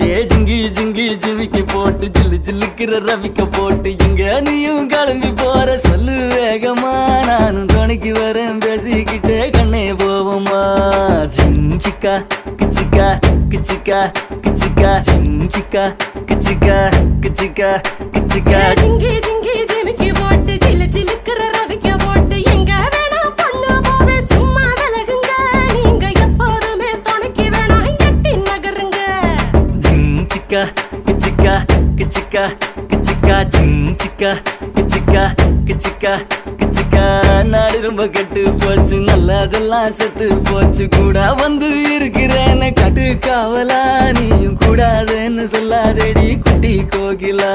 ஏ ஜிங்கி ஜிங்கி ஜிமிக்கி போட்டு ஜில்லு ஜில்லுக்கிற ரவிக்க போட்டு எங்க நீயும் கிளம்பி போற சொல்லு வேகமா நானும் துணைக்கு வரேன் பேசிக்கிட்டே கண்ணே போவோமா ஜிஞ்சிக்கா கிச்சிக்கா கிச்சிக்கா கிச்சிக்கா ஜிஞ்சிக்கா கிச்சிக்கா கிச்சிக்கா கிச்சிக்கா ஜிங்கி ஜிங்கி ஜிமிக்கி போட்டு ஜில்லு ஜில்லுக்கிற ரவிக்க போட்டு எங்க வேணா பொண்ணு போவே சும்மா விலகுங்க நீங்க எப்போதுமே துணைக்கு வேணா எட்டி நகருங்க ஜிஞ்சிக்கா கிச்சிக்கா கிச்சிக்கா கிச்சிக்கா ஜிஞ்சிக்கா கிச்சிக்கா கிச்சிக்கா கிச்சிக்கா நாடு ரொம்ப கெட்டு போச்சு நல்லதெல்லாம் செத்து போச்சு கூட வந்து இருக்கிறேன்னு கட்டு காவலா நீயும் கூடாதுன்னு சொல்லாதேடி குட்டி கோகிலா